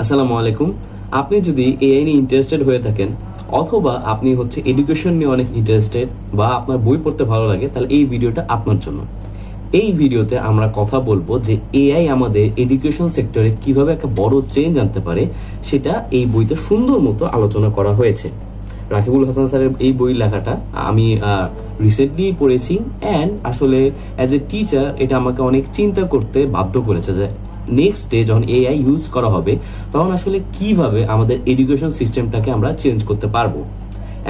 আসসালামু আলাইকুম। আপনি যদি এআই নিয়ে ইন্টারেস্টেড হয়ে থাকেন অথবা আপনি এডুকেশন নিয়ে অনেক ইন্টারেস্টেড বা আপনার বই পড়তে ভালো লাগে, তাহলে এই ভিডিওটা আপনার জন্য। এই ভিডিওতে আমরা কথা বলবো যে এআই আমাদের এডুকেশন সেক্টরে কিভাবে একটা বড় চেঞ্জ আনতে পারে, সেটা এই বইতে সুন্দর মতো আলোচনা করা হয়েছে। রাকিবুল হাসান স্যারের এই বই লেখাটা আমি রিসেন্টলি পড়েছি, অ্যান্ড আসলে অ্যাজ এ টিচার এটা আমাকে অনেক চিন্তা করতে বাধ্য করেছে যে নেক্সট ডে যখন এআই ইউজ করা হবে তখন আসলে কিভাবে আমাদের এডুকেশন সিস্টেমটাকে আমরা চেঞ্জ করতে পারবো।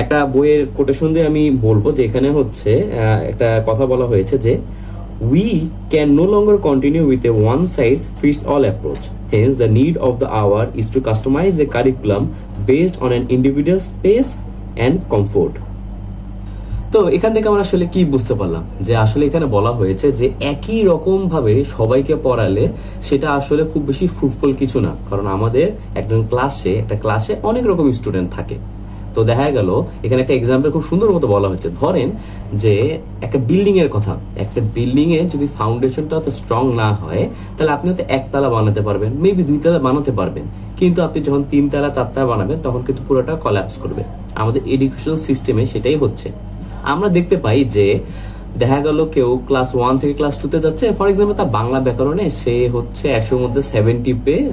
একটা বইয়ের কোটেশন দিয়ে আমি বলবো যে এখানে একটা কথা বলা হয়েছে যে we can no longer continue with a one size fits all approach. Hence, the need of the hour is to customize the curriculum based on an individual's pace and comfort. তো এখান থেকে আমরা আসলে কি বুঝতে পারলাম যে আসলে এখানে বলা হয়েছে যে একই রকম ভাবে সবাইকে পড়ালে সেটা আসলে খুব বেশি ফ্রুটফুল কিছু না, কারণ আমাদের একটা ক্লাসে অনেক রকম স্টুডেন্ট থাকে। তো দেখা গেল এখানে একটা এক্সাম্পল খুব সুন্দর মতো বলা হচ্ছে, ধরেন যে একটা বিল্ডিং এর কথা, একটা বিল্ডিং এ যদি ফাউন্ডেশনটা অত স্ট্রং না হয় তাহলে আপনি হয়তো একতলা বানাতে পারবেন, মেবি দুইতলা বানাতে পারবেন, কিন্তু আপনি যখন তিনতলা চারতলা বানাবেন তখন কিন্তু পুরোটা কলাপস করবে। আমাদের এডুকেশন সিস্টেমে সেটাই হচ্ছে। আমরা দেখতে পাই যে দেখা গেল কেউ ক্লাস 1 থেকে ক্লাস 2 তে যাচ্ছে, ফর এক্সাম্পল তার বাংলা ব্যাকরণে সে 100 মধ্যে 70 পেয়ে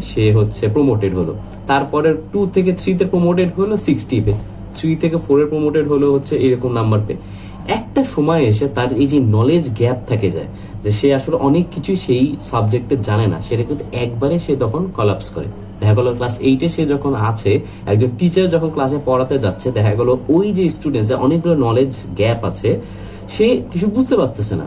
সে প্রমোটেড হলো। তারপরে 2 থেকে 3 তে প্রমোটেড হলো 60 পেয়ে, 3 থেকে 4 এ প্রমোটেড হলো এরকম নাম্বার পেয়ে। একটা সময় এসে তার এই যে নলেজ গ্যাপ থেকে যায়, যে সে আসলে অনেক কিছু সেই সাবজেক্টে জানে না, সেটা কিন্তু একবারে সে তখন কলাপস করে। দেখা গেল ক্লাস 8 এ সে যখন আছে, একজন টিচার যখন ক্লাসে পড়াতে যাচ্ছে, দেখা গেল ওই যে স্টুডেন্টস অনেকগুলো নলেজ গ্যাপ আছে, সে কিছু বুঝতে পারতেছে না।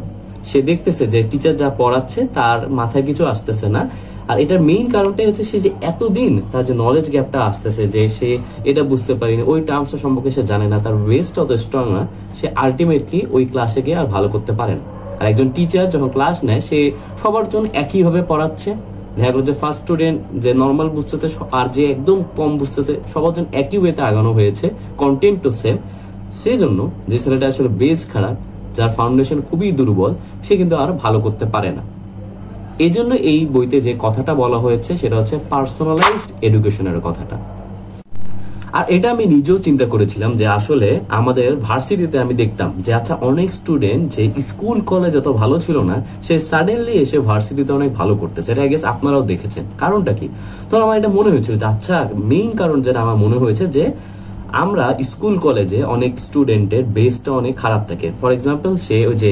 সে দেখতেছে যে টিচার যা পড়াচ্ছে তার মাথায় কিছু আসতেছে না, আর এটার মেইন কারণটাই হচ্ছে সে যে এতদিন তার যে নলেজ গ্যাপটা আসতেছে, যে সে এটা বুঝতে পারেনি, ওই টার্মসটা সম্পর্কে সে জানে না, তার বেসটা অত স্ট্রং না, সে আলটিমেটলি ওই ক্লাসে গিয়ে আর ভালো করতে পারে না। আর একজন টিচার যখন ক্লাস নেয় সে সবার জন্য একইভাবে পড়াচ্ছে। দেখা গেল যে ফার্স্ট স্টুডেন্ট যে নর্মাল বুঝতেছে আর যে একদম কম বুঝতেছে, সবার জন্য একই ওয়েতে আগানো হয়েছে, কন্টেন্ট তো সেম। সেই জন্য যে ছেলেটা আসলে বেস খারাপ, যার ফাউন্ডেশন খুবই দুর্বল, সে কিন্তু আর ভালো করতে পারে না। এই জন্য এই বইতে যে কথাটা বলা হয়েছে সেটা হচ্ছে পার্সোনালাইজড এডুকেশনের কথাটা। আর এটা আমি নিজেও চিন্তা করেছিলাম যে আসলে আমাদের ভার্সিটিতে আমি দেখতাম যে আচ্ছা অনেক স্টুডেন্ট যে স্কুল কলেজ অত ভালো ছিল না, সে সাডেনলি এসে ভার্সিটিতে অনেক ভালো করতেছে। এটা আই গেস আপনারাও দেখেছেন। কারণটা কি? তো আমার এটা মনে হয়েছিল যে আচ্ছা মেইন কারণ যেটা আমার মনে হয়েছে যে আমরা স্কুল কলেজে অনেক স্টুডেন্টের বেসটা অনেক খারাপ থাকে। ফর এক্সাম্পল সে ওই যে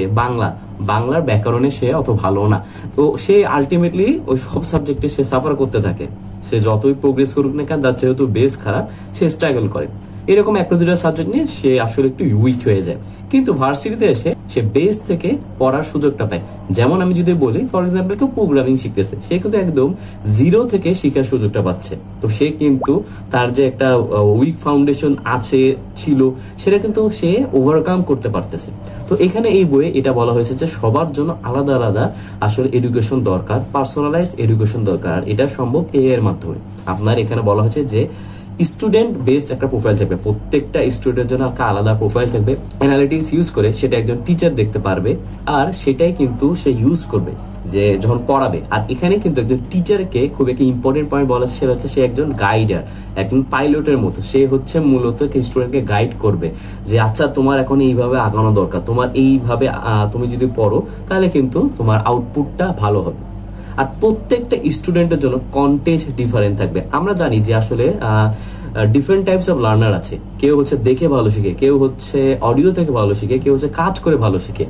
বাংলার ব্যাকরণে সে অত ভালো না, তো সে আলটিমেটলি ওই সব সাবজেক্টে সে সাফার করতে থাকে। সে যতই প্রোগ্রেস করুক না কেন, তার যেহেতু বেস খারাপ, সে স্ট্রাগল করে। এরকম একটা দুটা সাবজেক্ট নিয়ে সে আসলে একটু উইক হয়ে যায়, কিন্তু ভার্সিটিতে এসে সে বেস থেকে পড়ার সুযোগটা পায়। যেমন আমি যদি বলি, ফর এক্সাম্পল কেউ প্রোগ্রামিং শিখতেছে, সে কিন্তু একদম জিরো থেকে শিখার সুযোগটা পাচ্ছে। তো সে কিন্তু তার যে একটা উইক ফাউন্ডেশন ছিল সেটা কিন্তু সে ওভারকাম করতে পারতেছে। তো এখানে এই বইয়ে এটা বলা হয়েছে যে সবার জন্য আলাদা আলাদা আসলে এডুকেশন দরকার, পার্সোনালাইজ এডুকেশন দরকার। এটা সম্ভব এআই এর মাধ্যমে। আপনার এখানে বলা হয়েছে যে স্টুডেন্ট বেসড একটা প্রোফাইল থাকবে, প্রত্যেকটা স্টুডেন্টের জন্য একটা আলাদা প্রোফাইল থাকবে। অ্যানালিটিক্স ইউজ করে সেটা একজন টিচার দেখতে পারবে, আর সেটাই কিন্তু সে ইউজ করবে যে যখন পড়াবে। আর এখানে কিন্তু একজন টিচারকে খুব একটা ইম্পর্টেন্ট পয়েন্ট বলা, সেটা হচ্ছে সে একজন গাইডার, একজন পাইলটের মতো। সে মূলত স্টুডেন্টকে গাইড করবে যে আচ্ছা তোমার এখন এইভাবে আগানো দরকার, তোমার এইভাবে তুমি যদি পড়ো তাহলে কিন্তু তোমার আউটপুটটা ভালো হবে। আর প্রত্যেকটা স্টুডেন্টের জন্য কন্টেন্ট ডিফারেন্ট থাকবে। আমরা জানি যে আসলে ডিফারেন্ট টাইপস অফ লার্নার আছে। কেউ দেখে ভালো শিখে, কেউ অডিও থেকে ভালো শিখে, কেউ কাজ করে ভালো শিখে।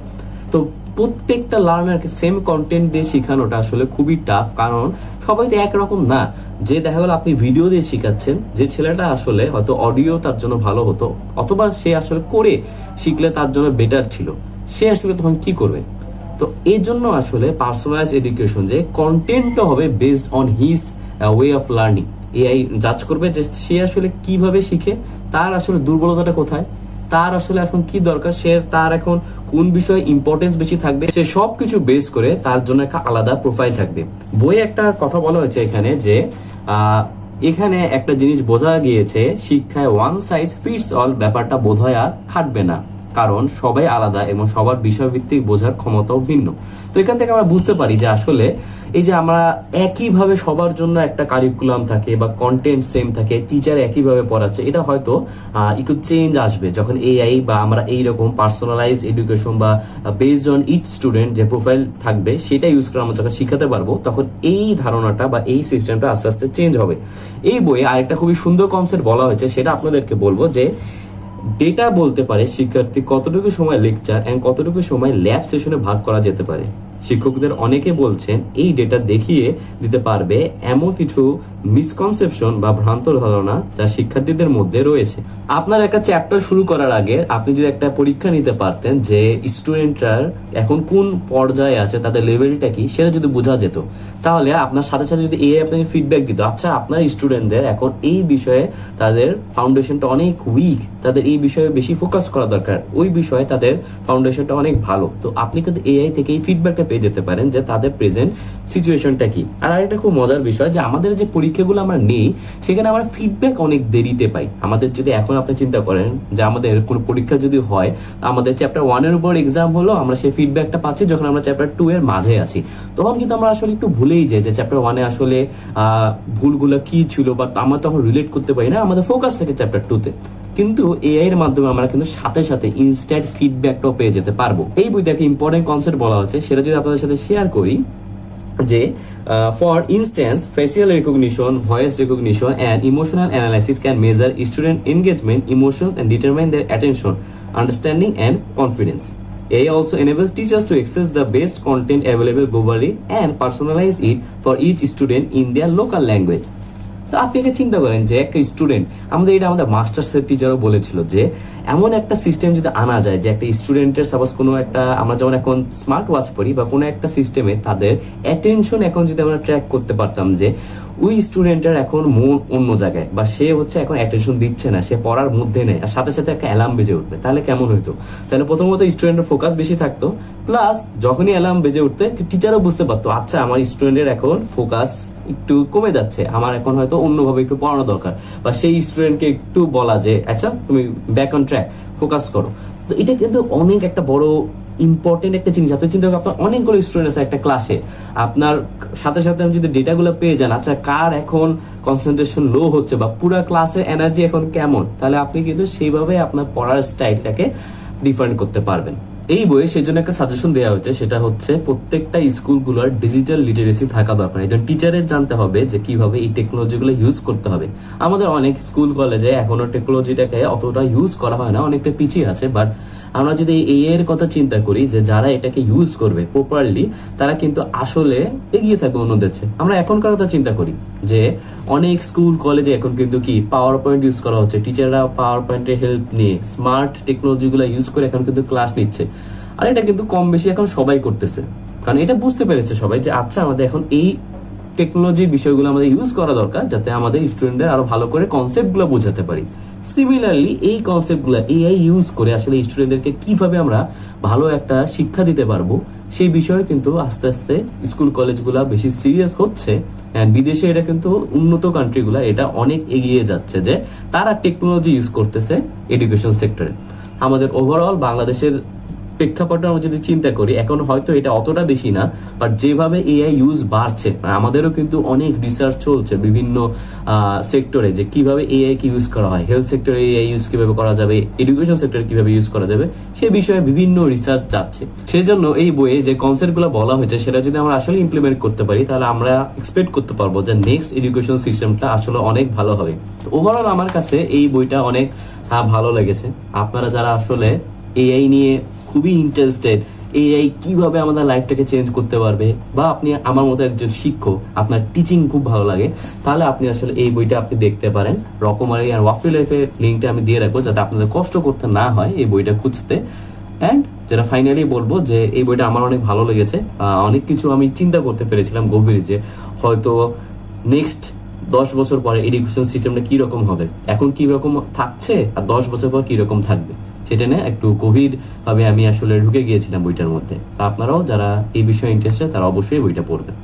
তো প্রত্যেকটা লার্নারকে সেম কন্টেন্ট দিয়ে শেখানোটা আসলে খুবই টাফ, কারণ সবাই তো একরকম না। যে দেখা গেল আপনি ভিডিও দিয়ে শেখাচ্ছেন, যে ছেলেটা আসলে হয়তো অডিও তার জন্য ভালো হতো, অথবা সে আসলে করে শিখলে তার জন্য বেটার ছিল, সে আসলে তখন কি করবে? তো এই জন্য আসলে পার্সোনালাইজ এডুকেশন, যে কন্টেন্টটা হবে based on his way of learning. AI জাজ করবে যে সে আসলে কিভাবে শিখে, তার আসলে দুর্বলতাটা কোথায়, তার আসলে এখন কি দরকার, তার এখন কোন বিষয়ে ইম্পর্টেন্স বেশি থাকবে, সে সবকিছু বেস করে তার জন্য একটা আলাদা প্রোফাইল থাকবে। বইয়ে একটা কথা বলা হয়েছে এখানে যে এখানে একটা জিনিস বোঝা গিয়েছে, শিক্ষায় ওয়ান সাইজ ফিটস অল ব্যাপারটা বোধহয় আর খাটবে না। কারণ সবাই আলাদা এবং সবার বিষয়ভিত্তিক বোঝার ক্ষমতাও ভিন্ন। তো এখান থেকে আমরা বুঝতে পারি যে আসলে এই যে আমরা একইভাবে সবার জন্য একটা কারিকুলাম থাকে বা কন্টেন্ট সেম থাকে, টিচার একইভাবে পড়াচ্ছে, এটা হয়তো একটু চেঞ্জ আসবে যখন এআই বা আমরা এইরকম পার্সোনালাইজ এডুকেশন বা বেসড অন ইচ স্টুডেন্ট যে প্রোফাইল থাকবে সেটা ইউজ করে আমরা যখন শিখাতে পারবো, তখন এই ধারণাটা বা এই সিস্টেমটা আস্তে আস্তে চেঞ্জ হবে। এই বইয়ে আরেকটা খুবই সুন্দর কনসেপ্ট বলা হয়েছে, সেটা আপনাদেরকে বলবো যে ডেটা বলতে পারে শিক্ষার্থী কতটুকু সময় লেকচার এন্ড কতটুকু সময় ল্যাব সেশনে ভাগ করা যেতে পারে। শিক্ষকদের অনেকে বলছেন এই ডেটা দেখিয়ে দিতে পারবে এমন কিছু মিসকনসেপশন বা ভ্রান্ত ধারণা যা শিক্ষার্থীদের মধ্যে রয়েছে। আপনার একটা চ্যাপ্টার শুরু করার আগে আপনি যদি একটা পরীক্ষা নিতে পারতেন যে স্টুডেন্টরা এখন কোন পর্যায়ে আছে, তাদের লেভেলটা কি, সেটা যদি বোঝা যেত, তাহলে আপনার সাথে সাথে যদি এআই আপনাকে ফিডব্যাক দিত, আচ্ছা আপনার স্টুডেন্টদের এখন এই বিষয়ে তাদের ফাউন্ডেশনটা অনেক উইক, তাদের এই বিষয়ে বেশি ফোকাস করা দরকার, ওই বিষয়ে তাদের ফাউন্ডেশনটা অনেক ভালো, তো আপনি কিন্তু এআই থেকে এই ফিডব্যাকটা পেয়ে যেতে পারেন যে তাদের প্রেজেন্ট সিচুয়েশনটা কি। আর আরেকটা খুব মজার বিষয় যে আমাদের যে পরীক্ষাগুলো আমরা নেই সেখানে আমরা ফিডব্যাক অনেক দেরিতে পাই। আমাদের যদি এখন আপনি চিন্তা করেন যে আমাদের কোনো পরীক্ষা যদি হয়, আমাদের চ্যাপ্টার 1 এর উপর এক্সাম হলো, আমরা সেই ফিডব্যাকটা পাচ্ছি যখন আমরা চ্যাপ্টার 2 এর মাঝে আছি, তখন কিন্তু আমরা আসলে একটু ভুলেই যাই যে চ্যাপ্টার 1 এ আসলে ভুলগুলো কি ছিল, বা আমরা তখন রিলেট করতে পারি না, আমাদের ফোকাস থাকে চ্যাপ্টার 2 তে। কিন্তু এআই এর মাধ্যমে আমরা কিন্তু সাথে সাথে ইনস্ট্যান্ট ফিডব্যাকটাও পেয়ে যেতে পারবো। এই বইতে একটা ইম্পর্টেন্ট কনসেপ্ট বলা হচ্ছে, সেটা যদি আপনাদের সাথে শেয়ার করি যে for instance facial recognition, voice recognition and emotional analysis can measure student engagement, emotions and determine their attention, understanding and confidence. AI also enables teachers to access the best content available globally and personalize it for each student in their local language. তো আপনি একটা চিন্তা করেন যে একটা student, আমাদের মাস্টার্সের টিচারও বলেছিল যে এমন একটা সিস্টেম যদি আনা যায় যে একটা স্টুডেন্টের সাপোজ কোনো একটা, আমরা যেমন এখন স্মার্ট ওয়াচ পড়ি বা কোনো একটা সিস্টেমে তাদের অ্যাটেনশন এখন যদি আমরা ট্র্যাক করতে পারতাম যে ওই স্টুডেন্টের এখন মন অন্য জায়গায়, বা সে হচ্ছে এখন অ্যাটেনশন দিচ্ছে না, সে পড়ার মধ্যে নেই, আর সাথে সাথে একটা অ্যালার্ম বেজে উঠবে, তাহলে কেমন হইতো? তাহলে প্রথমত স্টুডেন্টের ফোকাস বেশি থাকতো, প্লাস যখনই অ্যালার্ম বেজে উঠতে টিচারও বুঝতে পারতো আচ্ছা আমার স্টুডেন্টের এখন ফোকাস একটু কমে যাচ্ছে, আমার এখন হয়তো অন্যভাবে একটু পড়ানো দরকার, বা সেই স্টুডেন্টকে একটু বলা যে আচ্ছা তুমি ব্যাক অন ট্র্যাক, ফোকাস করো। তো এটা কিন্তু অনেক একটা বড় ইম্পর্টেন্ট একটা জিনিস। আপনি চিন্তা করেন আপনার অনেকগুলো স্টুডেন্ট আছে একটা ক্লাসে, আপনার সাথে সাথে আপনি যদি ডেটাগুলো পেয়ে যান, আচ্ছা কার এখন কনসেন্ট্রেশন লো হচ্ছে বা পুরো ক্লাসের এনার্জি এখন কেমন, তাহলে আপনি কিন্তু সেইভাবে আপনার পড়ার স্টাইলটাকে ডিফারেন্ট করতে পারবেন। এই বইয়ে সেই জন্য একটা সাজেশন দেওয়া হচ্ছে, সেটা হচ্ছে প্রত্যেকটা স্কুলগুলোর ডিজিটাল লিটারেসি থাকা দরকার। একজন টিচারের জানতে হবে যে কিভাবে এই টেকনোলজিগুলো ইউজ করতে হবে। আমাদের অনেক স্কুল কলেজে এখনো টেকনোলজিটাকে অতটা ইউজ করা হয় না, অনেকটা পিছিয়ে আছে। বাট আমরা যদি এই এর কথা চিন্তা করি যে যারা এটাকে ইউজ করবে প্রপারলি, তারা কিন্তু আসলে এগিয়ে থাকবে অন্যদের চেয়ে। আমরা এখনকার কথা চিন্তা করি যে অনেক স্কুল কলেজে এখন কিন্তু কি পাওয়ার পয়েন্ট ইউজ করা হচ্ছে, টিচাররা পাওয়ার পয়েন্টের হেল্প নিয়ে স্মার্ট টেকনোলজিগুলো ইউজ করে এখন কিন্তু ক্লাস নিচ্ছে। আর এটা কিন্তু কম বেশি এখন সবাই করতেছে, কারণ এটা বুঝতে পেরেছে সবাই যে আচ্ছা আমাদের এখন এই টেকনোলজির বিষয়গুলো আমাদের ইউজ করা দরকার, যাতে আমাদের স্টুডেন্টদের আরো ভালো করে কনসেপ্টগুলো বোঝাতে পারি। সিমিলারলি এই কনসেপ্টগুলো এআই ইউজ করে আসলে স্টুডেন্টদেরকে কিভাবে আমরা ভালো একটা শিক্ষা দিতে পারবো, সেই বিষয়ে কিন্তু আস্তে আস্তে স্কুল কলেজগুলো বেশি সিরিয়াস হচ্ছে। বিদেশে এটা কিন্তু উন্নত কান্ট্রিগুলো এটা অনেক এগিয়ে যাচ্ছে যে তারা টেকনোলজি ইউজ করতেছে এডুকেশন সেক্টরে। আমাদের ওভারঅল বাংলাদেশের প্রেক্ষাপটে আমরা যদি চিন্তা করি, এখন হয়তো এটা অতটা বেশি না, বাট যেভাবে এআই ইউজ বাড়ছে, আমাদেরও কিন্তু অনেক রিসার্চ চলছে বিভিন্ন সেক্টরে যে কিভাবে এআই কে ইউজ করা হয়, হেলথ সেক্টরে এআই ইউজ কিভাবে করা যাবে, এডুকেশন সেক্টরে কিভাবে ইউজ করা যাবে, সে বিষয়ে বিভিন্ন রিসার্চ যাচ্ছে। সেজন্য এই বইয়ে যে কনসেপ্টগুলো বলা হয়েছে সেটা যদি আমরা আসলে ইমপ্লিমেন্ট করতে পারি, তাহলে আমরা এক্সপেক্ট করতে পারবো যে নেক্সট এডুকেশন সিস্টেমটা আসলে অনেক ভালো হবে। তো ওভারঅল আমার কাছে এই বইটা অনেক ভালো লেগেছে। আপনারা যারা আসলে এআই নিয়ে খুবই ইন্টারেস্টেড, এআই কিভাবে আমাদের লাইফটাকে চেঞ্জ করতে পারবে, বা আপনি আমার মতো একজন শিক্ষক, আপনার টিচিং খুব ভালো লাগে, তাহলে আপনি আসলে এই বইটা আপনি দেখতে পারেন। রকমারি আর ওয়াফি লাইফের লিঙ্কটা আমি দিয়ে রাখবো যাতে আপনাদের কষ্ট করতে না হয় এই বইটা খুঁজতে। অ্যান্ড যেটা ফাইনালি বলবো যে এই বইটা আমার অনেক ভালো লেগেছে। অনেক কিছু আমি চিন্তা করতে পেরেছিলাম গভীরে, যে হয়তো নেক্সট 10 বছর পরে এডুকেশন সিস্টেমটা কিরকম হবে, এখন কিরকম থাকছে আর 10 বছর পর কিরকম থাকবে, সেটা নিয়ে একটু গভীর ভাবে আমি আসলে ঢুকে গিয়েছিলাম বইটার মধ্যে। তা আপনারাও যারা এই বিষয়ে ইন্টারেস্টেড তারা অবশ্যই বইটা পড়বেন।